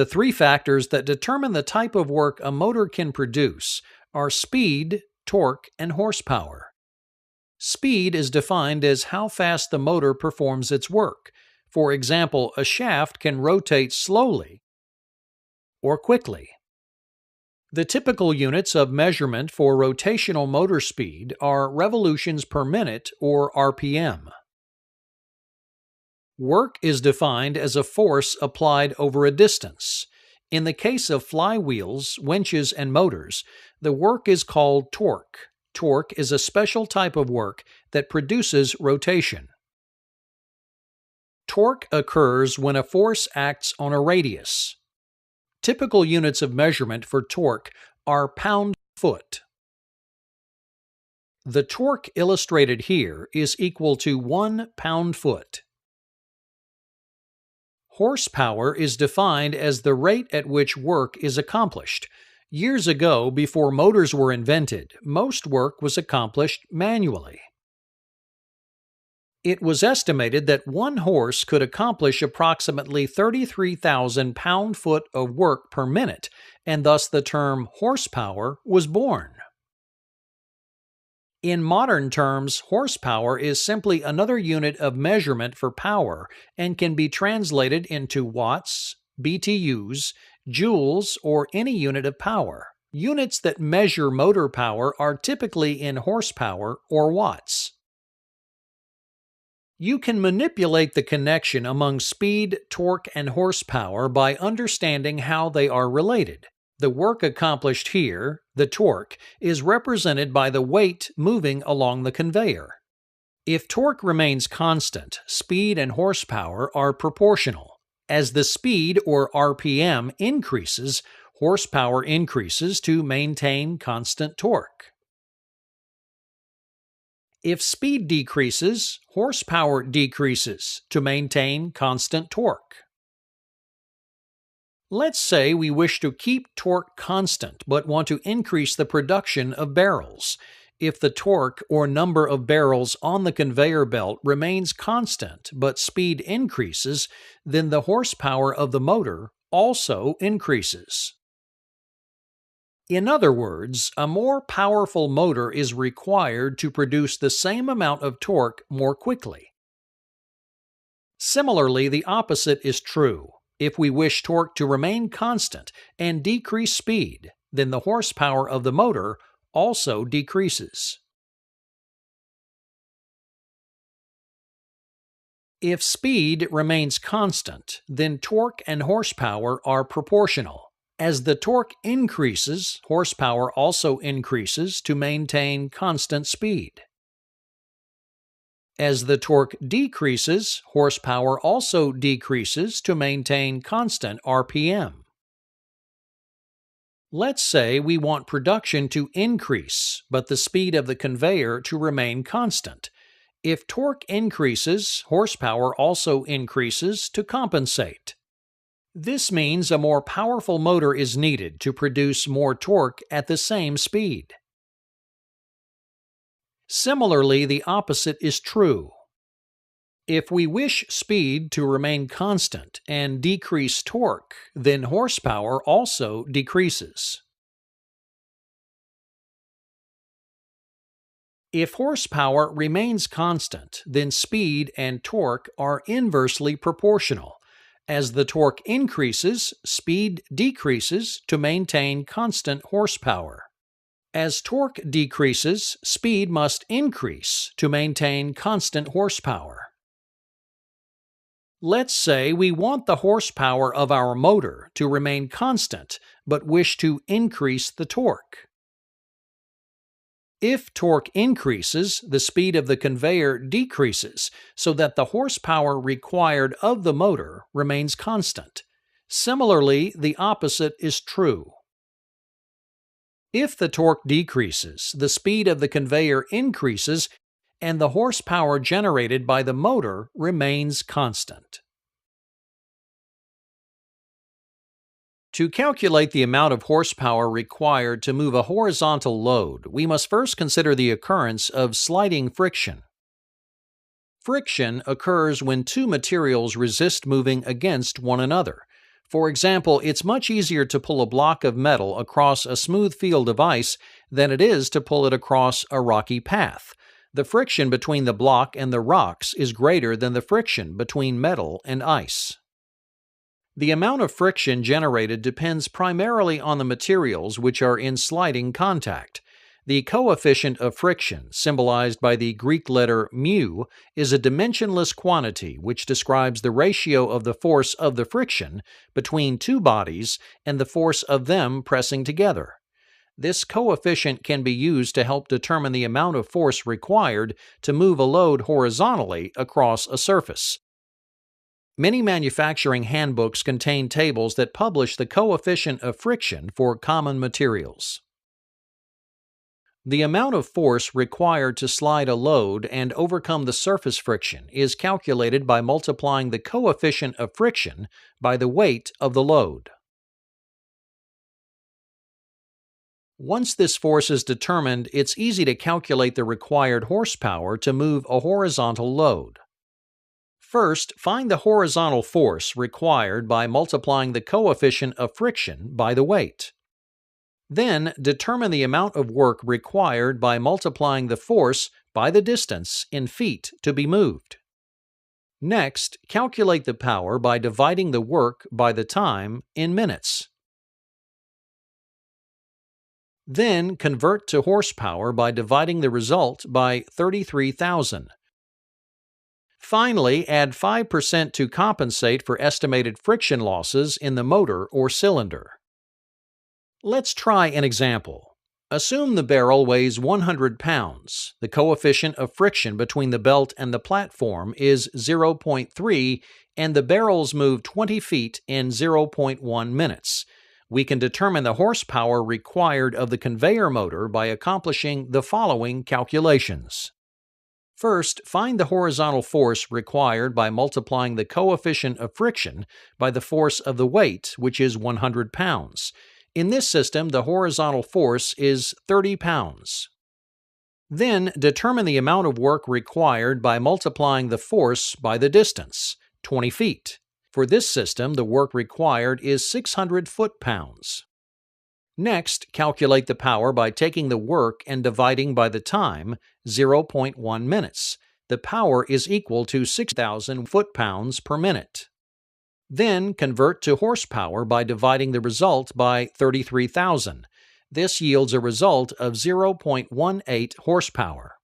The three factors that determine the type of work a motor can produce are speed, torque, and horsepower. Speed is defined as how fast the motor performs its work. For example, a shaft can rotate slowly or quickly. The typical units of measurement for rotational motor speed are revolutions per minute or RPM. Work is defined as a force applied over a distance. In the case of flywheels, winches, and motors, the work is called torque. Torque is a special type of work that produces rotation. Torque occurs when a force acts on a radius. Typical units of measurement for torque are pound-foot. The torque illustrated here is equal to 1 pound-foot. Horsepower is defined as the rate at which work is accomplished. Years ago, before motors were invented, most work was accomplished manually. It was estimated that one horse could accomplish approximately 33,000 pound-foot of work per minute, and thus the term horsepower was born. In modern terms, horsepower is simply another unit of measurement for power and can be translated into watts, BTUs, joules, or any unit of power. Units that measure motor power are typically in horsepower or watts. You can manipulate the connection among speed, torque, and horsepower by understanding how they are related. The work accomplished here, the torque, is represented by the weight moving along the conveyor. If torque remains constant, speed and horsepower are proportional. As the speed, or RPM, increases, horsepower increases to maintain constant torque. If speed decreases, horsepower decreases to maintain constant torque. Let's say we wish to keep torque constant but want to increase the production of barrels. If the torque or number of barrels on the conveyor belt remains constant but speed increases, then the horsepower of the motor also increases. In other words, a more powerful motor is required to produce the same amount of torque more quickly. Similarly, the opposite is true. If we wish torque to remain constant and decrease speed, then the horsepower of the motor also decreases. If speed remains constant, then torque and horsepower are proportional. As the torque increases, horsepower also increases to maintain constant speed. As the torque decreases, horsepower also decreases to maintain constant RPM. Let's say we want production to increase, but the speed of the conveyor to remain constant. If torque increases, horsepower also increases to compensate. This means a more powerful motor is needed to produce more torque at the same speed. Similarly, the opposite is true. If we wish speed to remain constant and decrease torque, then horsepower also decreases. If horsepower remains constant, then speed and torque are inversely proportional. As the torque increases, speed decreases to maintain constant horsepower. As torque decreases, speed must increase to maintain constant horsepower. Let's say we want the horsepower of our motor to remain constant, but wish to increase the torque. If torque increases, the speed of the conveyor decreases, so that the horsepower required of the motor remains constant. Similarly, the opposite is true. If the torque decreases, the speed of the conveyor increases, and the horsepower generated by the motor remains constant. To calculate the amount of horsepower required to move a horizontal load, we must first consider the occurrence of sliding friction. Friction occurs when two materials resist moving against one another. For example, it's much easier to pull a block of metal across a smooth field of ice than it is to pull it across a rocky path. The friction between the block and the rocks is greater than the friction between metal and ice. The amount of friction generated depends primarily on the materials which are in sliding contact. The coefficient of friction, symbolized by the Greek letter mu, is a dimensionless quantity which describes the ratio of the force of the friction between two bodies and the force of them pressing together. This coefficient can be used to help determine the amount of force required to move a load horizontally across a surface. Many manufacturing handbooks contain tables that publish the coefficient of friction for common materials. The amount of force required to slide a load and overcome the surface friction is calculated by multiplying the coefficient of friction by the weight of the load. Once this force is determined, it's easy to calculate the required horsepower to move a horizontal load. First, find the horizontal force required by multiplying the coefficient of friction by the weight. Then, determine the amount of work required by multiplying the force by the distance in feet to be moved. Next, calculate the power by dividing the work by the time in minutes. Then, convert to horsepower by dividing the result by 33,000. Finally, add 5% to compensate for estimated friction losses in the motor or cylinder. Let's try an example. Assume the barrel weighs 100 pounds. The coefficient of friction between the belt and the platform is 0.3, and the barrels move 20 feet in 0.1 minutes. We can determine the horsepower required of the conveyor motor by accomplishing the following calculations. First, find the horizontal force required by multiplying the coefficient of friction by the force of the weight, which is 100 pounds. In this system, the horizontal force is 30 pounds. Then, determine the amount of work required by multiplying the force by the distance, 20 feet. For this system, the work required is 600 foot-pounds. Next, calculate the power by taking the work and dividing by the time, 0.1 minutes. The power is equal to 6,000 foot-pounds per minute. Then, convert to horsepower by dividing the result by 33,000. This yields a result of 0.18 horsepower.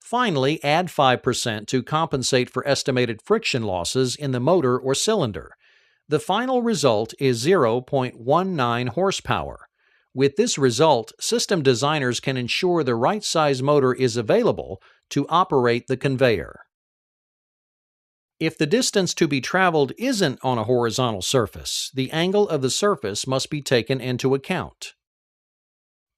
Finally, add 5% to compensate for estimated friction losses in the motor or cylinder. The final result is 0.19 horsepower. With this result, system designers can ensure the right size motor is available to operate the conveyor. If the distance to be traveled isn't on a horizontal surface, the angle of the surface must be taken into account.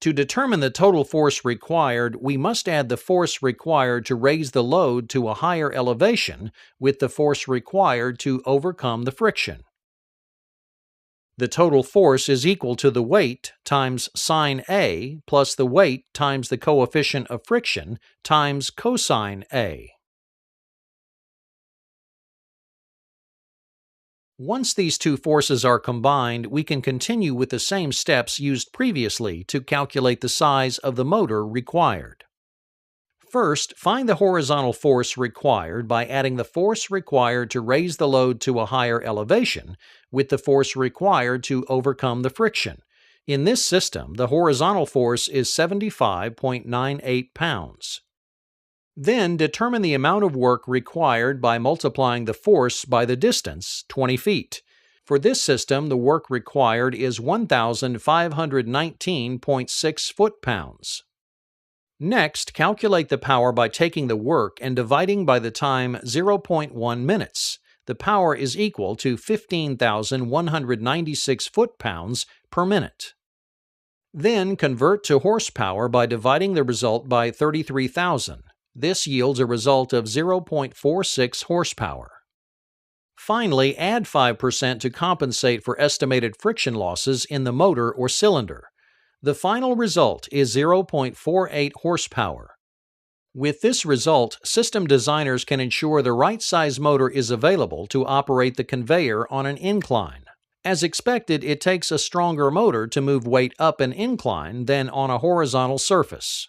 To determine the total force required, we must add the force required to raise the load to a higher elevation with the force required to overcome the friction. The total force is equal to the weight times sine A plus the weight times the coefficient of friction times cosine A. Once these two forces are combined, we can continue with the same steps used previously to calculate the size of the motor required. First, find the horizontal force required by adding the force required to raise the load to a higher elevation with the force required to overcome the friction. In this system, the horizontal force is 75.98 pounds. Then determine the amount of work required by multiplying the force by the distance, 20 feet. For this system, the work required is 1,519.6 foot-pounds. Next, calculate the power by taking the work and dividing by the time 0.1 minutes. The power is equal to 15,196 foot-pounds per minute. Then convert to horsepower by dividing the result by 33,000. This yields a result of 0.46 horsepower. Finally, add 5% to compensate for estimated friction losses in the motor or cylinder. The final result is 0.48 horsepower. With this result, system designers can ensure the right size motor is available to operate the conveyor on an incline. As expected, it takes a stronger motor to move weight up an incline than on a horizontal surface.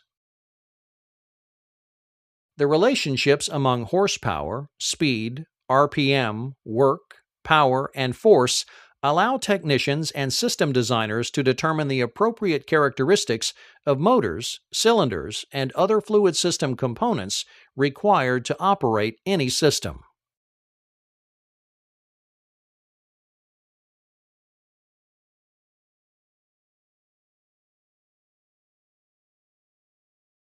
The relationships among horsepower, speed, RPM, work, power, and force allow technicians and system designers to determine the appropriate characteristics of motors, cylinders, and other fluid system components required to operate any system.